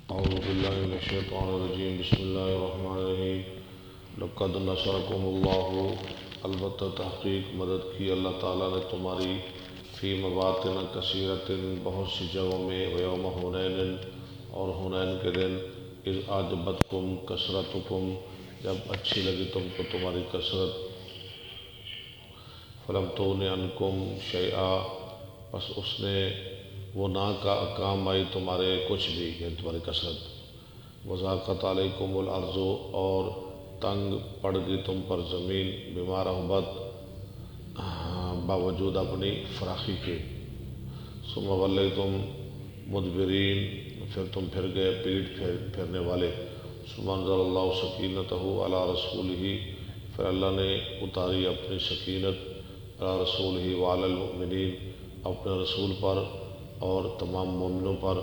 أعوذ بالله من الشيطان الرجيم بسم الله الرحمن الرحیم لقد نصرکم اللہ البتہ تحقیق مدد کی اللہ تعالیٰ نے تمہاری فی مواطن کثیرۃ بہت سی جگہوں میں ویوم حنین اور حنین کے دن اذ اعجبتکم کثرتکم جب اچھی لگی تم کو تمہاری کثرت فلم تغن عنکم شیئا بس اس نے وہ نہ کا کام آئی تمہارے کچھ بھی یعنی تمہاری کثرت وضاقت علیکم الارض اور تنگ پڑ گئی تم پر زمین بما رحبت باوجود اپنی فراخی کے ثم ولیتم مدبرین پھر تم پھر گئے پیٹ پھرنے والے ثم انزل اللہ سکینتہ علی رسولہ پھر اللہ نے اتاری اپنی سکینت علی رسولہ وعلی المؤمنین اپنے رسول پر اور تمام مومنوں پر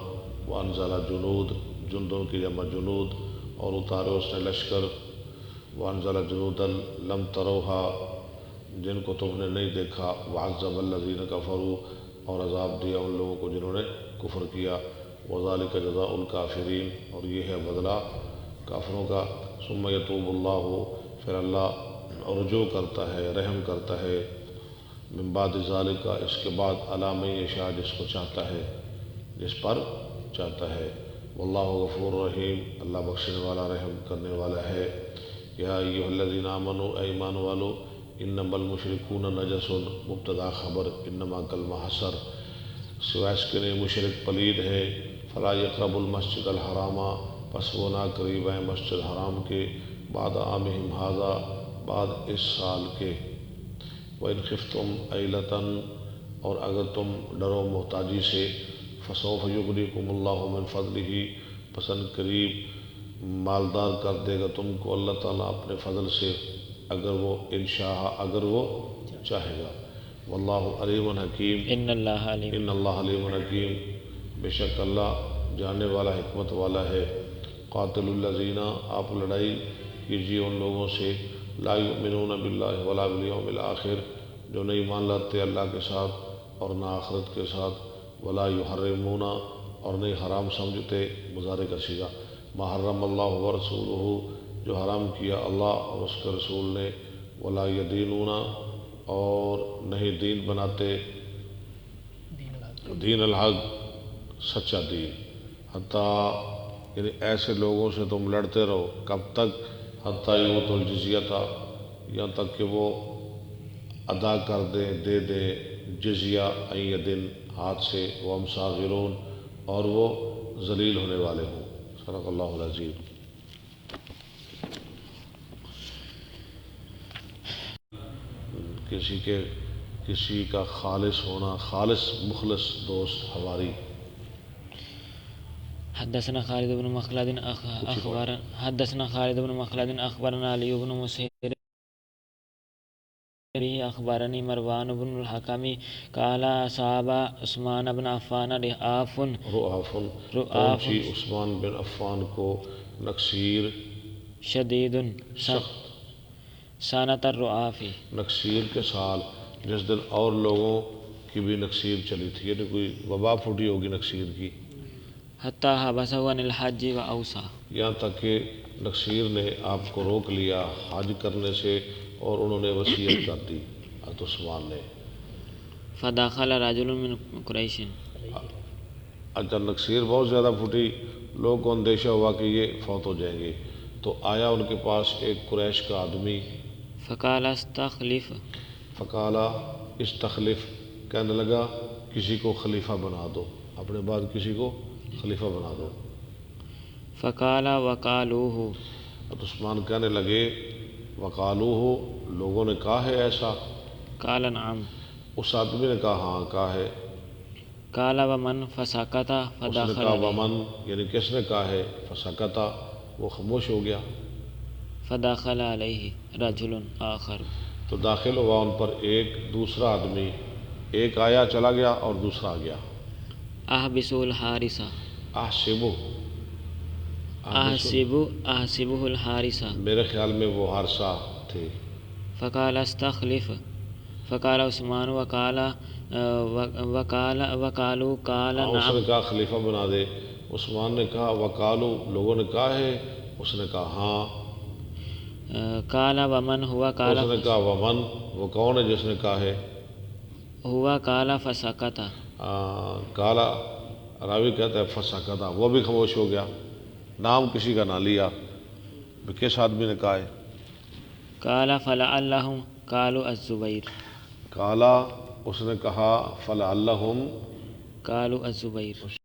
وانزل جنود جندوں کی جمع جنود اور اتارے اس نے لشکر وانزل جنودا لم تروہا جن کو تم نے نہیں دیکھا وعذب الذین کفروا اور عذاب دیا ان لوگوں کو جنہوں نے کفر کیا وذالک جزاء الکافرین اور یہ ہے بدلہ کافروں کا ثم یتوب اللہ پھر اللہ رجوع کرتا ہے رحم کرتا ہے من بعد ذالک اس کے بعد علی من یشاء جس کو چاہتا ہے جس پر چاہتا ہے واللہ غفور رحیم اللہ بخشنے والا رحم کرنے والا ہے یا ایھا الذین آمنوا اے ایمان والو انما المشرکون نجس مبتدا خبر انما کلمہ حصر سوائے اس کے مشرک پلید ہے فلا یقربوا المسجد الحرام پس وہ نہ قریب ہیں مسجد حرام کے بعد عامہم ھذا بعد اس سال کے وَإِنْ خِفْتُمْ عَيْلَةً اور اگر تم ڈرو محتاجی سے فَسَوْفَ يُغْنِيكُمُ اللَّهُ مِنْ فَضْلِهِ پسند قریب مالدار کر دے گا تم کو اللہ تعالیٰ اپنے فضل سے اگر وہ انشاء اگر وہ چاہے گا واللہ علیم حکیم ان اللہ علیم حکیم بے شک اللہ جاننے والا حکمت والا ہے قاتل الذین آپ لڑائی کیجیے ان لوگوں سے لا یؤمنون باللہ ولا بالیوم الآخر جو نہیں مان لاتے اللہ کے ساتھ اور نہ آخرت کے ساتھ ولا یحرمون اور نہیں حرام سمجھتے مضارع کا صیغہ ما حرم اللہ ورسولہ جو حرام کیا اللہ اور اس کے رسول نے ولا یدینون اور نہیں دین بناتے دین الحق سچا دین حتیٰ یعنی ایسے لوگوں سے تم لڑتے رہو کب تک حتیٰ یؤتوا الجزیۃ یہاں تک کہ وہ ادا کر دیں دے دیں جزیہ عن ید ہاتھ سے وہم صاغرون اور وہ ذلیل ہونے والے ہوں صدق اللہ العظیم کسی کا خالص ہونا خالص مخلص دوست ہماری حدثنا خالد بن مخلد اخبرنا علی بن مسہر اخبرنی مروان بن الحکم قال اصحاب عثمان بن عفان رعاف پہنچی عثمان بن عفان کو نکسیر شدید سخت سانت الرعاف نکسیر کے سال جس دن اور لوگوں کی بھی نکسیر چلی تھی یعنی کوئی وبا پھوٹی ہوگی نکسیر کی حتی حبسہ عن الحج و اوصى یہاں تک کہ نکسیر نے آپ کو روک لیا حج کرنے سے اور انہوں نے وصیت کر دی حضرت عثمان نے فدخل رجل من قریش اگر نکسیر بہت زیادہ پھوٹی لوگوں کو اندیشہ ہوا کہ یہ فوت ہو جائیں گے تو آیا ان کے پاس ایک قریش کا آدمی فقال استخلف کہنے لگا کسی کو خلیفہ بنا دو اپنے بعد کسی کو خلیفہ بنا دو فقال وقالوہ حضرت عثمان کہنے لگے وقالوہ لوگوں نے کہا ہے ایسا قال نعم اس آدمی نے کہا ہاں کہا ہے قال ومن فسکت اس نے فدخل کہا علیہ ومن یعنی کس نے کہا ہے فسکتا وہ خاموش ہو گیا فدخل علیہ رجل آخر تو داخل ہوا ان پر ایک دوسرا آدمی ایک آیا چلا گیا اور دوسرا آ گیا احبسوا الحارث احسبہ الحارث میرے خیال میں وہ حارثہ تھے فقال استخلف فقال عثمان وقالوا قال اس نعم نے کہا خلیفہ بنا دے عثمان نے کہا وقالو لوگوں نے کہا ہے، اس نے کہا ہاں. قال ومن ہوا قال اس نے کہا ومن، وہ کون ہے جس نے کہا ہے؟ ہوا قال فسکت. کالا راوی کہتا ہے فسکتا، وہ بھی خاموش ہو گیا، نام کسی کا نہ لیا، کس آدمی نے کہا ہے؟ قال فلعلهم قالوا الزبیر. کالا اس نے کہا فلعلہم قالوا الزبیر.